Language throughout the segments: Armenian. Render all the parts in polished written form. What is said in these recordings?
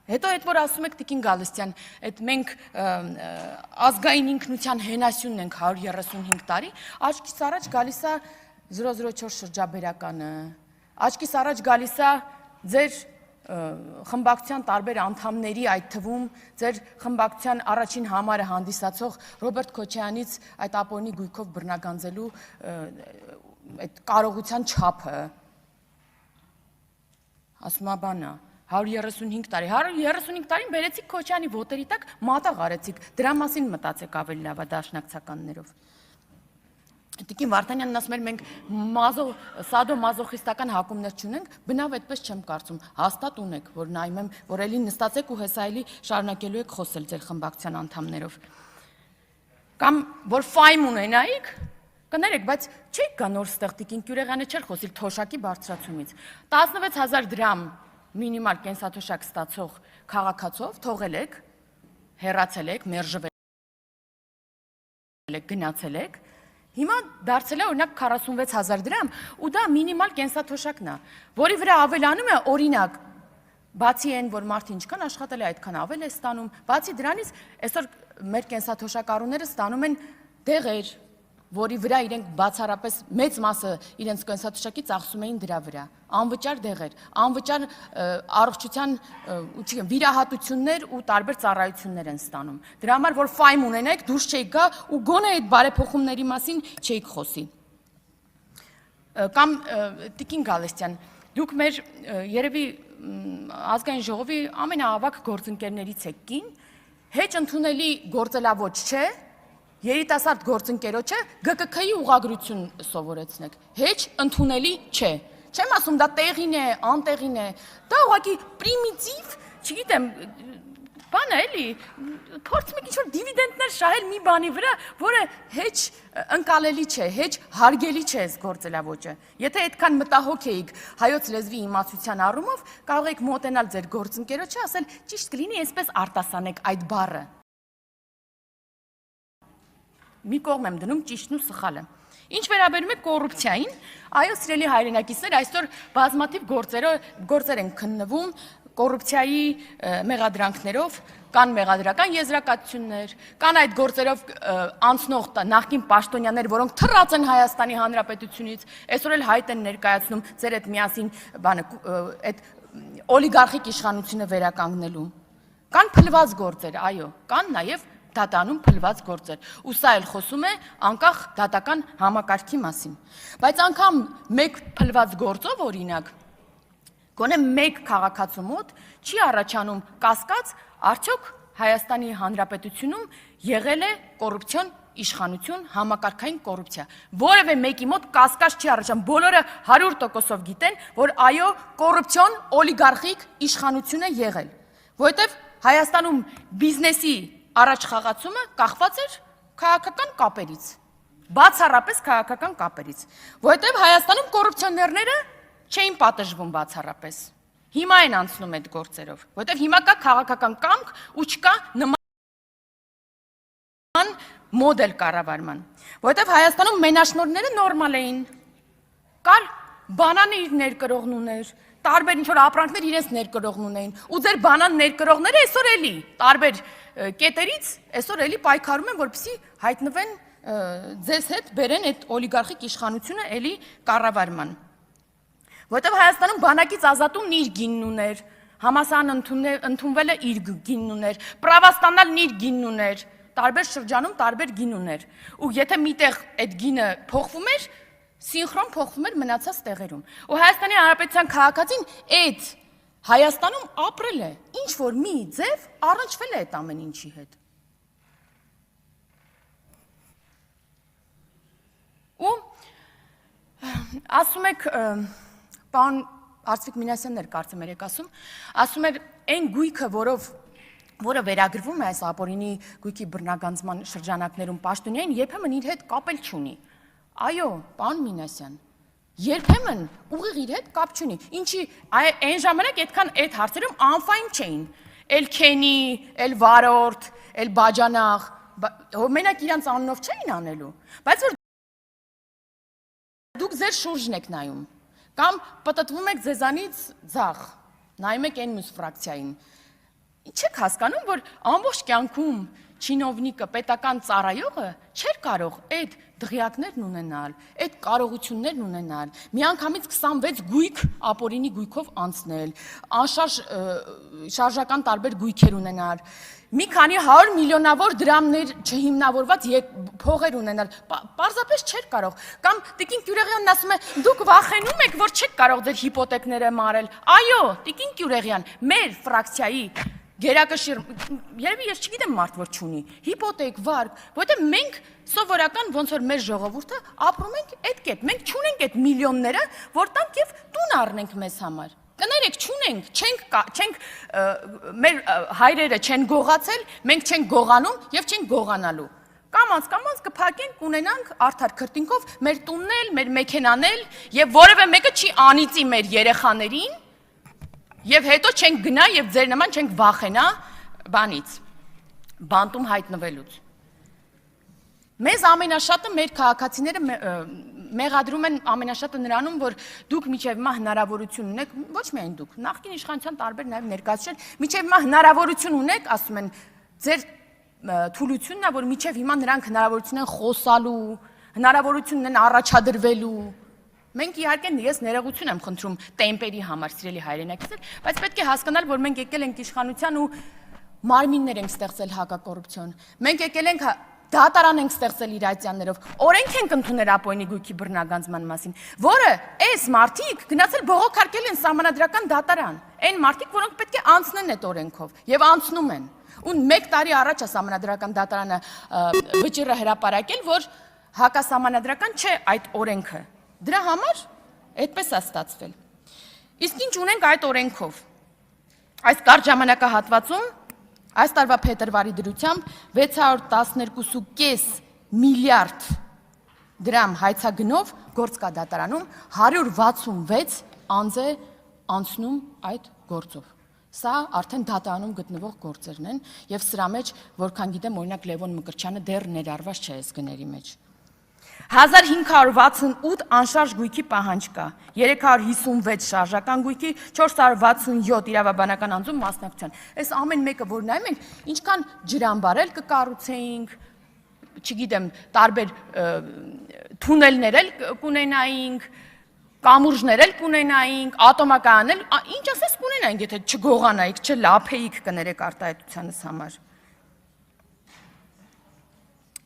Հետո այդ որ ասում եք Տիկին Գալստյան, այդ մենք ազգային ինքնության հենասյունն ենք 135 տարի, աչքիս առաջ գալիս է 004 շրջաբերականը, աչքիս առաջ գալիս է ձեր խմբակցության տարբեր անդամների, այդ թվում ձեր խմբակցության առաջին համարը հանդիսացող Ռոբերտ Քոչարյանից այդ ապօրինի գույքով բռնագանձելու այդ կարողության չափը, ասում է բանա, 135 տարի, 135 տարին բերեցիք Քոչարյանի ոտերի տակ, մատաղ արեցիք, դրա մասին մտածեք ավելի լավ դաշնակցականներով։ Տիկին Վարդանյանն ասում էր, մենք սադո-մազոխիստական հակումներ չունենք, բնավ այդպես չեմ կարծում, հաստատ ունեք, որ նայում եմ, որ էլի նստացեք ու հեսա էլի շարունակելու եք խոսել ձեր խմբակցության անդամներով։ Կամ որ ֆայմ ունենայիք, կներեք, բայց չեք գա նոր ստեղ Տիկին Կյուրեղյանը չէր խոսիլ թոշակի բարձրացումից։ 16,000 դրամ մինիմալ կենսաթոշակ ստացող քաղաքացով թողել եք, հեռացել եք, մերժվել եք, գնացել եք, հիմա դարձել է օրինակ 46,000 դրամ ու դա մինիմալ կենսաթոշակն է, որի վրա ավելանում է օրինակ, բացի այն, որ մարդը ինչքան աշխատել է, այդքան ավել է ստանում, բացի դրանից այսօր մեր կենսաթոշակառուները ստանում են դեղեր, որի վրա իրենք բացառապես մեծ մասը իրենց կենսաթոշակի ծախսում էին դրա վրա, անվճար դեղեր, անվճար առողջության վիրահատություններ ու տարբեր ծառայություններ են ստանում։ Դրա համար, որ ֆայմ ունենեք, դուրս չեք գա ու գոնե այդ բարեփոխումների մասին չեք խոսի։ Կամ Տիկին Գալստյան, դուք մեր երևի ազգային ժողովի ամենաավագ գործընկերներից եք կին, հեչ ընդունելի գործելավոճ չէ, երիտասարդ գործընկերոջը ԳԿՔ-ի ուղղագրություն սովորեցնեք, հեչ ընդունելի չէ, չեմ ասում դա տեղին է, անտեղին է, դա ուղղակի պրիմիտիվ, չգիտեմ, բան է էլի, փորձում եք ինչ-որ դիվիդենտներ շահել մի բանի վրա, որը հեչ ընկալելի չէ, հեչ հարգելի չէ այս գործելավոճը։ Եթե այդքան մտահոգ էիք հայոց լեզվի իմացության առումով, կարող եք մոտենալ ձեր գործընկերոջը, ասել ճիշտ կլինի այսպես արտասանեք այդ բառը։ Մի կողմ եմ դնում ճիշտն ու սխալը։ Ինչ վերաբերում է կոռուպցիային, այո, սիրելի հայրենակիցներ, այսօր բազմաթիվ գործեր են քննվում կոռուպցիայի մեղադրանքներով, կան մեղադրական եզրակացություններ, կան այդ գործերով անցնող նախկին պաշտոնյաներ, որոնք թռած են Հայաստանի Հանրապետությունից, այսօր էլ հայտ են ներկայացնում ձեր այդ միասին այդ օլիգարխիկ իշխանությունը վերականգնելու։ Կան փլված գործեր, այո, կան նաև դատանում փլված գործեր, ու սա էլ խոսում է անկախ դատական համակարգի մասին։ Բայց անգամ մեկ փլված գործով օրինակ, գոնե մեկ քաղաքացու մոտ չի առաջանում կասկած, արդյոք Հայաստանի Հանրապետությունում եղել է կոռուպցիոն իշխանություն, համակարգային կոռուպցիա։ Որևէ մեկի մոտ կասկած չի առաջանում, բոլորը 100%-ով գիտեն, որ այո, կոռուպցիոն օլիգարխիկ իշխանություն է եղել, որովհետև Հայաստանում բիզնեսի առաջ խաղացումը կախված էր քաղաքական կապերից, բացառապես քաղաքական կապերից, որովհետև Հայաստանում կոռուպցիոներները չէին պատժվում բացառապես, հիմա են անցնում այդ գործերով, որովհետև հիմա կա քաղաքական կամք ու չկա նման մոդել կառավարման, որովհետև Հայաստանում մենաշնորհները նորմալ էին, կար բանանը իր ներկրողն ուներ, տարբեր ինչ-որ ապրանքներ իրենց ներկրողն ունեին, ու ձեր բանան ներկրողները այսօր էլի տարբեր կետերից այսօր էլի պայքարում են, որպեսզի հայտնվեն ձեզ հետ բերեն այդ օլիգարխիկ իշխանությունը էլի կառավարման։ Որովհետև Հայաստանում բանակից ազատումն իր գինն ուներ, համասարան ընդունվելը իր գինն ուներ, պրավաստանալն իր գինն ուներ, տարբեր շրջանում տարբեր գին ուներ։ Ու եթե միտեղ այդ գինը փոխվում էր, սինխրոն փոխվում էր մնացած տեղերում։ Ու Հայաստանի Հանրապետության քաղաքացին այդ Հայաստանում ապրել է, ինչ որ մի ձև առնչվել է այդ ամեն ինչի հետ։ Ու ասում եք, պարոն Արծվիկ Մինասյանն էր կարծեմ երեք ասում էր այն գույքը, որը վերագրվում է այս ապօրինի գույքի բռնագանձման շրջանակներում պաշտոնյային, երբեմն իր հետ կապ էլ չունի։ Այո, պարոն Մինասյան, երբեմն ուղիղ իր հետ կապ չունի։ Ինչի այն ժամանակ այդքան այդ հարցերում անֆայմ չէին։ Էլ Քենի, էլ Վարորդ, էլ Բաջանաղ, մենակ իրանց անունով չէին անելու։ Բայց որ դուք ձեր շուրջն եք նայում, կամ պտտվում եք ձեզանից ձախ, նայում եք այն մյուս ֆրակցիային, Ինչ եք հասկանում, որ ամբողջ կյանքում չինովնիկը, պետական ծառայողը չէր կարող այդ դղյակներն ունենալ, այդ կարողություններն ունենալ, միանգամից 26 գույք ապօրինի գույքով անցնել, անշարժ շարժական տարբեր գույքեր ունենալ, մի քանի 100 միլիոնավոր դրամներ չհիմնավորված փողեր ունենալ, պարզապես չէր կարող։ Կամ Տիկին Գյուրեղյանն ասում է, դուք վախենում եք, որ չեք կարող ձեր հիպոթեքները մարել։ Այո, Տիկին Գյուրեղյան, մեր ֆրակցիայի գերակշիռ, երևի ես չգիտեմ մարդ որ չունի, հիպոթեք, վարկ, որտեղ մենք սովորական ոնց որ մեր ժողովուրդը ապրում ենք այդ կետ, մենք չունենք այդ միլիոնները, որ տանք եւ տուն առնենք մեզ համար։ Կներեք, չունենք, չենք մեր հայրերը չեն գողացել, մենք չենք գողանում եւ չենք գողանալու։ Կամած կփակենք, ունենանք արդար քրտինքով մեր տունն էլ, մեր մեքենան էլ եւ որևէ մեկը չի անիծի մեր երեխաներին։ Եվ հետո չենք գնա եւ ձեր նման չենք վախենա բանից, բանտում հայտնվելուց։ Մեզ ամենաշատը մեր քաղաքացիները մեղադրում են ամենաշատը նրանում, որ դուք միջև հիմա հնարավորություն ունեք, ոչ միայն դուք, նախկին իշխանության տարբեր նաեւ ներկայացուցիչներ, միջև հիմա հնարավորություն ունեք, ասում են, ձեր թուլությունն է, որ միջև հիմա նրանք հնարավորություն են խոսալու, հնարավորություն ունեն առաջադրվելու։ Մենք իհարկե ես ներողություն եմ խնդրում տեմպերի համար, սիրելի հայրենակիցներ, բայց պետք է հասկանալ, որ մենք եկել ենք իշխանության ու մարմիններ ենք ստեղծել հակակոռուպցիոն։ Մենք եկել ենք դատարան ենք ստեղծել իրացիաներով, օրենք ենք ընդունել ապօրինի գույքի բռնագանձման մասին, որը այս մարդիկ գնացել բողոքարկել են սահմանադրական դատարան։ Այն մարդիկ, որոնք պետք է անցնեն այդ օրենքով եւ անցնում են։ Ու 1 տարի առաջ է սահմանադրական դատարանը վճիռը հրապարակել, որ հակասահմանադրական չէ այդ օրենքը։ Դրա համար այդպես է ստացվել։ Իսկ ինչ ունենք այդ օրենքով։ Այս կարճ ժամանակահատվածում այս տարվա փետրվարի դրությամբ 612.5 միլիարդ դրամ հայցագնով գործ կա դատարանում, 166 անձ է անցնում այդ գործով։ Սա արդեն դատարանում գտնվող գործերն են եւ սրա մեջ, որքան գիտեմ, օրինակ Լևոն Մկրտչյանը դեռ ներառված չէ այս գների մեջ։ 1568 անշարժ գույքի պահանջ կա, 356 շարժական գույքի, 467 իրավաբանական անձում մասնակցության։ Այս ամեն մեկը, որ նայում ենք, ինչքան ջրամբար էլ կկառուցեինք, չգիտեմ, տարբեր թունելներ էլ կունենայինք, կամուրջներ էլ կունենայինք, ատոմակայան էլ, ինչ ասես կունենայինք, եթե չգողանայիք, չլափեիք կներեք արտահայտությանս համար։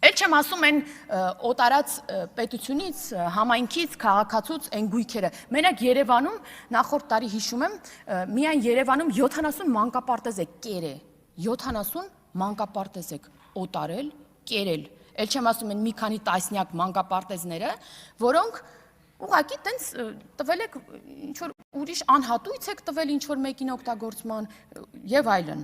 Էլ չեմ ասում են օտարած պետությունից, համայնքից, քաղաքացուց են գույքերը։ Մենակ Երևանում, նախորդ տարի հիշում եմ, միայն Երևանում 70 մանկապարտեզ է կերե, 70 մանկապարտեզ է օտարել, կերել։ Էլ չեմ ասում են մի քանի տասնյակ մանկապարտեզները, որոնք ուղղակի տենց տվել եք ինչ-որ ուրիշ անհատույց եք տվել ինչ-որ մեկին օգտագործման եւ այլն։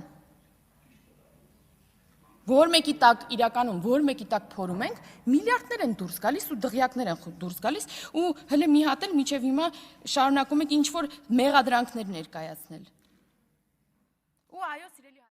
Որ մեկի տակ իրականում, որ մեկի տակ փորում ենք, միլիարդներ են դուրս գալիս ու դղյակներ են դուրս գալիս ու հələ մի հատ էլ մինչև հիմա շարունակում եք ինչ-որ մեղադրանքներ ներկայացնել։ Ու այո, սիրելի